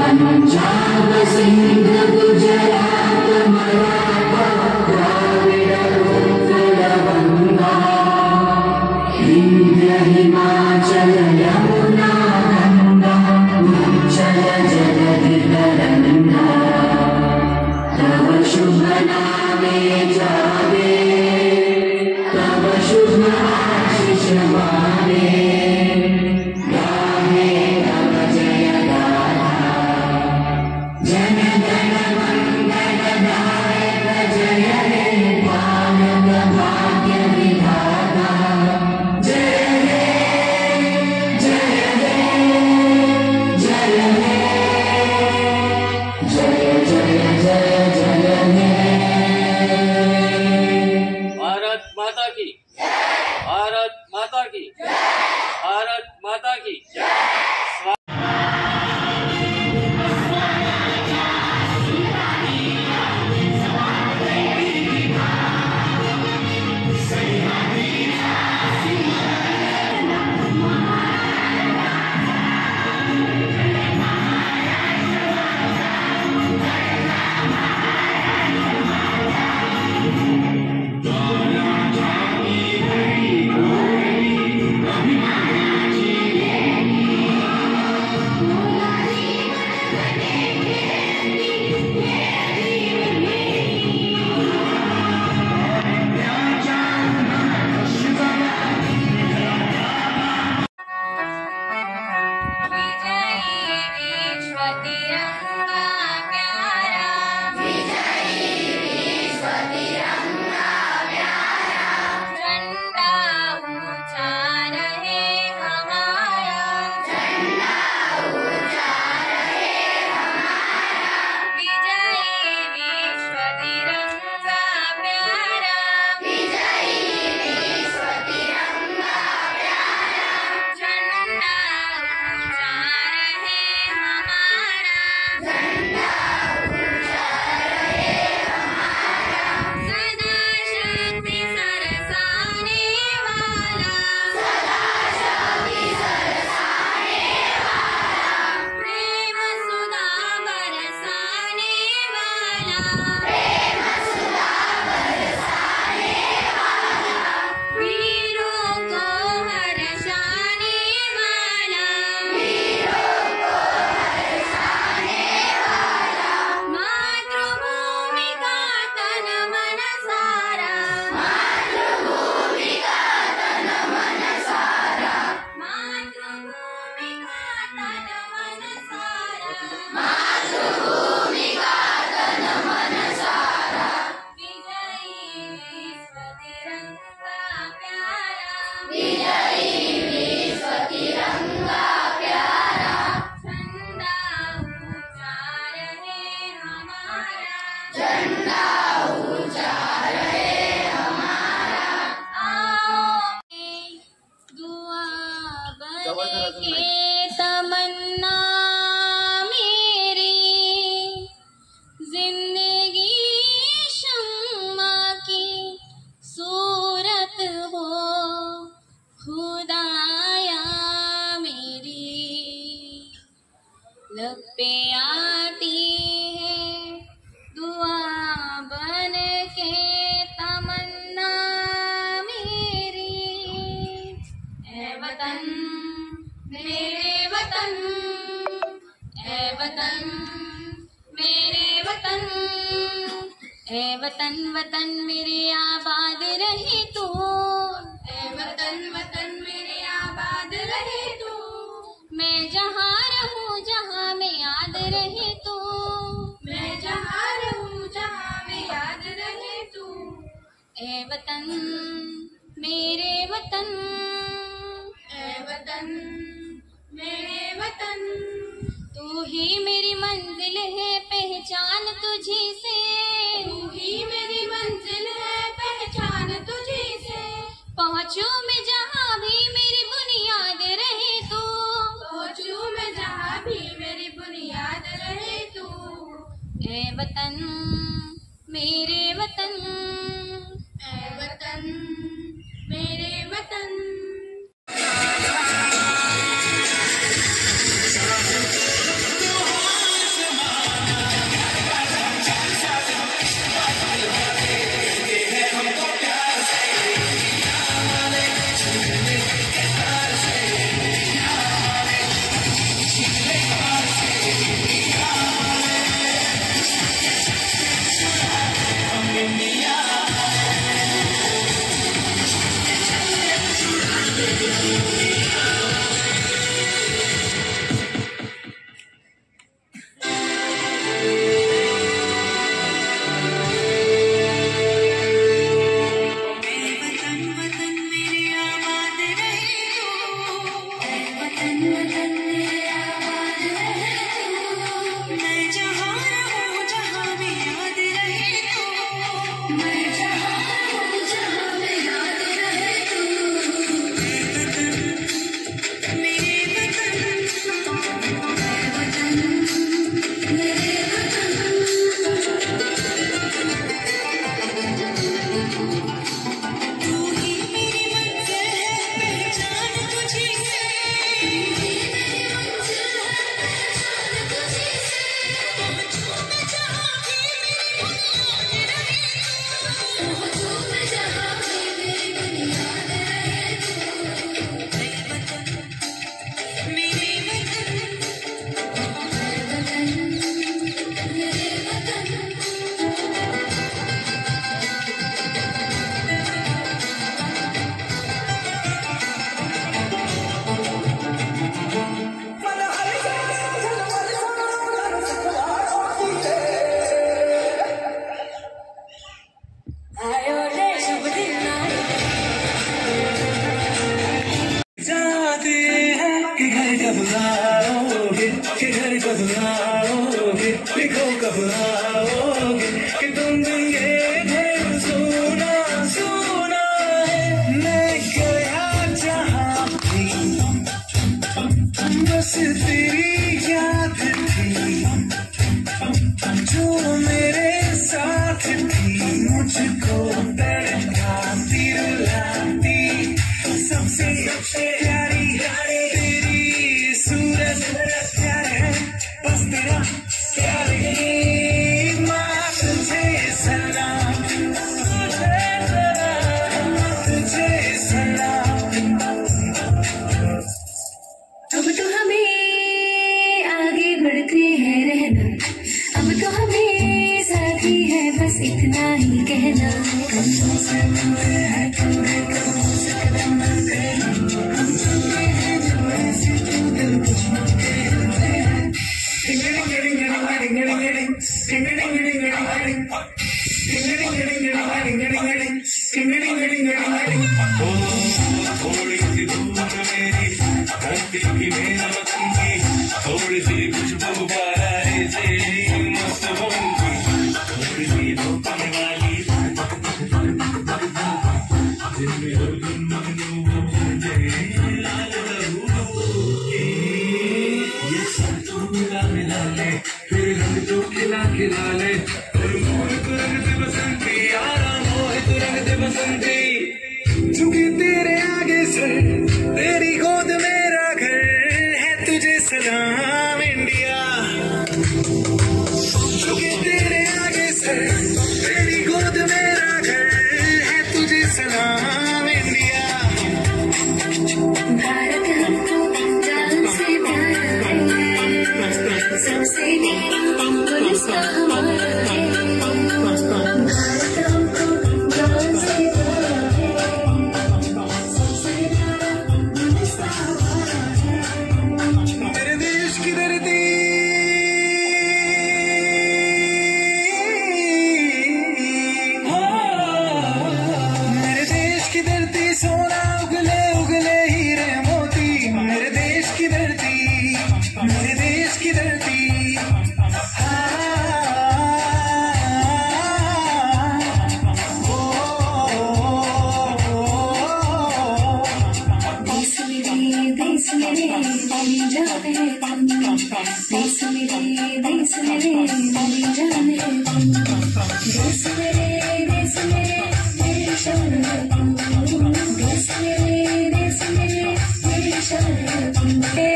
पंजाब सिंध गुजरात मराठा द्राविड उत्कल गंगा विंध्य हिमाचल यमुना गंगा उच्चल जलधि तरंगा तव शुभ नामे जागे तव शुभ आशीष माने गाहे तव जय गाथा जन गण मंगल दायक जय हे पालक भाग्य विधाता जय हे जय हे जय हे जय जय जय जय हे। भारत माता की भारत माता की भारत माता की लब पे आती है दुआ बन के तमन्ना मेरी। ऐ वतन मेरे वतन, ऐ वतन मेरे वतन, ऐ वतन वतन मेरे आबाद रहे तू, ऐ वतन वतन मेरे आबाद रहे तू। मैं जहाँ रहूँ जहाँ में याद रहे तू, मैं जहाँ रहूँ जहाँ में याद रहे तू। ऐ वतन मेरे वतन, ऐ वतन मेरे वतन। तू ही मेरी मंजिल है पहचान तुझी से, तू ही मेरी मंजिल है पहचान तुझी से। पहुँचूं मैं जहाँ भी मेरी बुनियाद रहे तू, पहुँचूं मैं जहाँ भी मेरी बुनियाद रहे तू। ऐ वतन मेरे वतन, ऐ वतन बस तेरी याद थी जो मेरे साथ थी, मुझको तड़पाती रुलाती, सबसे प्यारी तेरी सूरत प्यार है, बस तेरा प्यार ही माँ तुझे सलाम, तुझे सलाम। अब तो हमें आगे बढ़ते हैं रहना, अब तो हमें साथी है बस इतना ही कहना। कदमों से मिलते हैं थोड़े कदमों से कदम मिलते हैं, हम चलते हैं जो ऐसे तो दिल कुछ मिलते रहते हैं। थोड़ी सी दूर मेरी धरती की मेरा वतन की, थोड़ी सी खुशबू बाहर से मस्त बन की, थोड़ी सी धोखने वाली जिनमें हर दिन मुझे लाल ये सब तो मिला ले, फिर रंग तो खिला ले, और मोहित रंग दे बसंती यारा, मोहित रंग दे बसंती, झुके तेरे आगे सर, तेरी गोद मेरा घर है, तुझे सलाम इंडिया। झुके तेरे आगे सर, तेरी गोद मेरा घर है, तुझे सलाम इंडिया। भारत हमको जान से प्यारा है, सबसे गुलिस्ता हमारा है। भारत हमको जान से प्यारा है, सबसे गुलिस्ता हमारा है। मेरे देश की धरती मेरे देश की धरती सोना उगले उगले हीरे मोती, मेरे देश की धरती मेरे देश की धरती। देश मेरे बन जाने तुम, देश मेरे बन जाने तुम, देश मेरे मेरी शान है तुम, देश मेरे मेरी शान है तुम। हे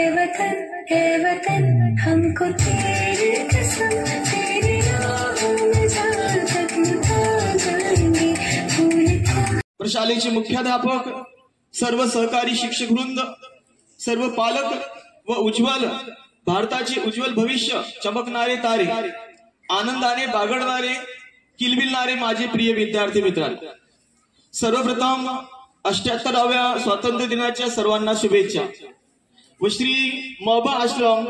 वतन हमको तेरी कसम, तेरी राहों में जहाँ तक न जाएंगे भूल। प्रशालेचे मुख्याध्यापक, सर्व सहकारी शिक्षक वृंद, सर्व पालक व उज्ज्वल भारताचे उज्ज्वल भविष्य चमकणारे तारे, आनंदाने बागडणारे किलबिलणारे माझे प्रिय विद्यार्थी मित्रांनो, सर्वप्रथम 78व्या स्वातंत्र्य दिनाच्या सर्वांना शुभेच्छा व श्री महबा आश्रम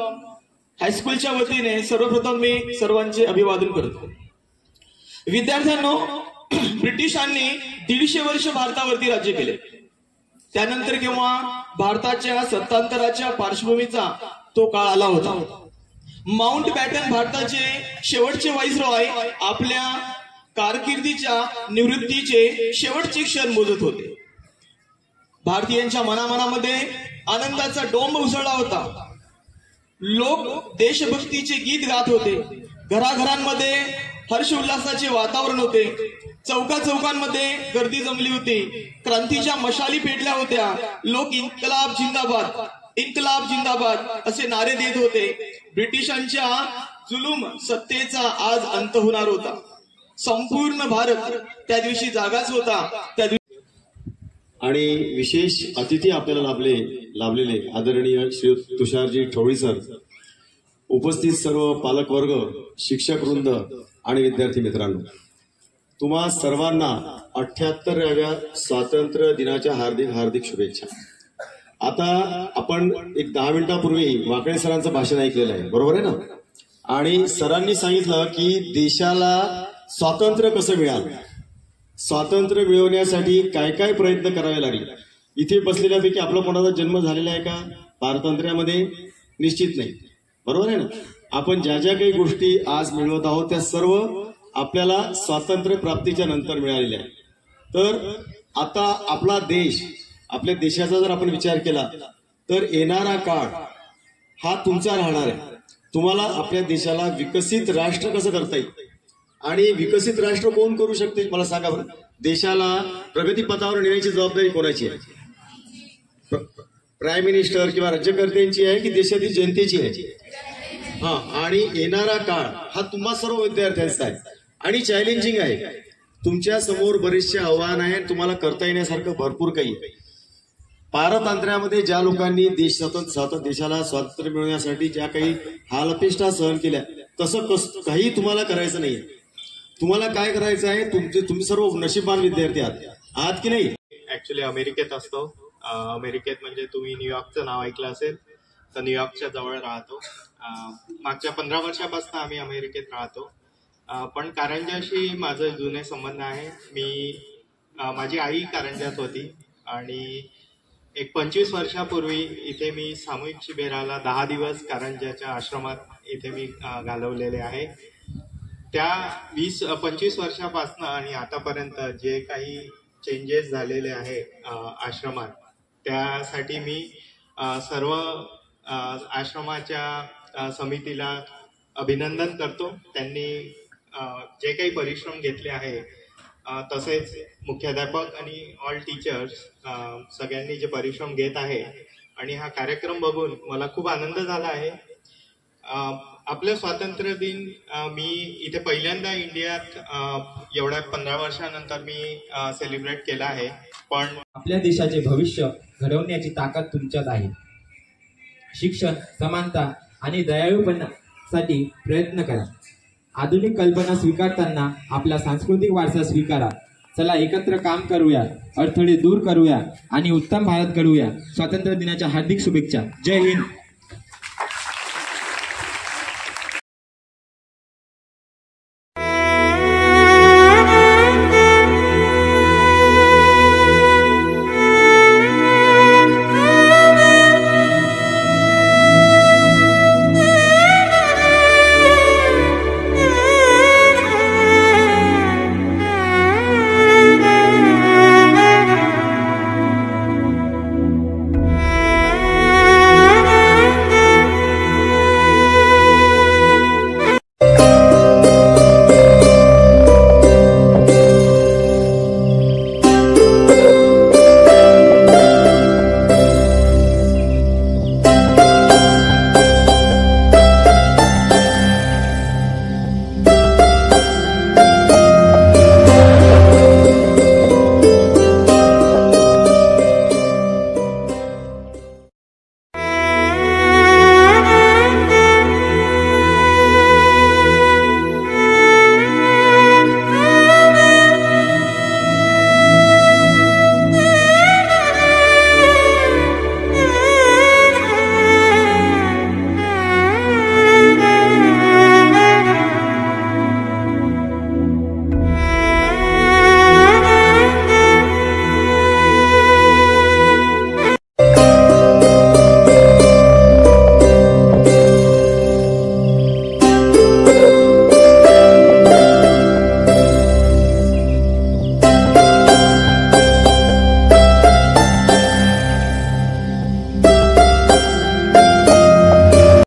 हायस्कूलच्या वतीने सर्वप्रथम मी सर्वांचे अभिवादन करतो। विद्यार्थ्यांनो, ब्रिटिशांनी 150 वर्ष भारतावरती राज्य केले, त्यानंतर केव्हा भारताच्या सत्तांतराच्या पार्श्वभूमीचा तो काळ आला होता। माउंट बॅटन भारताचे शेवटचे व्हाईसरॉय आपल्या कारकिर्दीच्या निवृत्तीचे शेवटचे क्षण मोजत होते। भारतीयांच्या मनामनामध्ये आनंदाचा डोंब उसळला होता। लोक देशभक्तीचे गीत गात होते, घराघरांमध्ये हर्ष उल्हासाचे वातावरण होते, चौकाचौकांमध्ये गर्दी जमली होती, क्रांतीच्या मशाली पेटल्या होत्या, लोक इन्कलाब जिंदाबाद इन्कलाब जिंदाबाद असे नारे देत होते। ब्रिटिशांच्या जुलूम सत्तेचा आज अंत होणार होता। संपूर्ण भारत त्या दिवशी जागाच होता। आणि विशेष अतिथी आपल्याला लाभलेले आदरणीय श्री तुषारजी ठोळी सर, उपस्थित सर्व पालकवर्ग, शिक्षक वृंद आणि विद्यार्थी मित्रांनो, तुम्हा सर्वांना 78व्या स्वातंत्र्य दिनाच्या हार्दिक हार्दिक शुभेच्छा। आता आपण एक 10 मिनिटांपूर्वी वाकळे सरांचं भाषण ऐकलेलं आहे, बरोबर आहे ना? आणि सरांनी सांगितलं की देशाला स्वातंत्र्य कसं मिळालं, स्वातंत्र्य मिळवण्यासाठी काय काय प्रयत्न करावे लागले। इथे बसलेल्यापैकी आपला कोणाचा जन्म झालेला आहे का पारतंत्र्यामध्ये? निश्चित नाही, बरोबर आहे ना? आपण ज्या ज्या काही गोष्टी आज मिळवत आहोत त्या सर्व आपल्याला स्वातंत्र्य प्राप्तीच्या नंतर मिळालेल्या आहेत। तर आता आपला देश, आपल्या देशाचा जर आपण विचार केला तर येणारा काळ हा तुमचा राहणार आहे. तुम्हाला आपल्या देशाला विकसित राष्ट्र कसं करता येईल आणि विकसित राष्ट्र कोण करू शकते मला सांगा बरं. देशाला प्रगतीपथावर नेण्याची जबाबदारी कोणाची आहे? प्राईम मिनिस्टर किंवा राज्यकर्त्यांची आहे की देशातील जनतेची आहे? हा, आणि येणारा काळ हा तुम्हा सर्व विद्यार्थ्यांचा आहे आणि चॅलेंजिंग आहे. तुमच्या समोर बरेचसे आव्हान आहे. तुम्हाला करता येण्यासारखं भरपूर काही आहे. पारतंत्र्यामध्ये ज्या लोकांनी देशाला स्वातंत्र्य मिळवण्यासाठी ज्या काही हालअपेष्टा सहन केल्या तसं काही तुम्हाला करायचं नाहीये. तुम्हाला काय करायचं आहे? तुम्ही सर्व नशीबवान विद्यार्थी आहात की नाही? ऍक्च्युली अमेरिकेत असतो. अमेरिकेत म्हणजे तुम्ही न्यूयॉर्कचं नाव ऐकलं असेल तर न्यूयॉर्कच्या जवळ राहतो. मागच्या 15 वर्षापासून आम्ही अमेरिकेत राहतो. पण कारंजाशी माझं जुने संबंध आहे. माझी आई कारंजात होती आणि एक 25 वर्षापूर्वी इथे मी सामूहिक शिबिराला 10 दिवस कारंजाच्या आश्रमात इथे मी घालवलेले आहे. त्या 25 वर्षापासून आणि आतापर्यंत जे काही चेंजेस झालेले आहे आश्रमात, त्यासाठी मी सर्व आश्रमाच्या समितीला अभिनंदन करतो. त्यांनी जे काही परिश्रम घेतले आहे, तसेच मुख्याध्यापक आणि ऑल टीचर्स सगळ्यांनी जे परिश्रम घेत आहे आणि हा कार्यक्रम बघून मला खूप आनंद झाला आहे. आपलं स्वातंत्र्य दिन मी इथे पहिल्यांदा इंडियात एवढ्या 15 वर्षानंतर मी सेलिब्रेट केला आहे. पण आपल्या देशाचे भविष्य घडवण्याची ताकद तुमच्यात आहे. शिक्षण, समानता आणि दयाळूपणासाठी प्रयत्न करा. आधुनिक कल्पना स्वीकारताना आपला सांस्कृतिक वारसा स्वीकारा. चला एकत्र काम करूया, अडथळे दूर करूया आणि उत्तम भारत घडवूया. स्वातंत्र्य दिनाच्या हार्दिक शुभेच्छा. जय हिंद.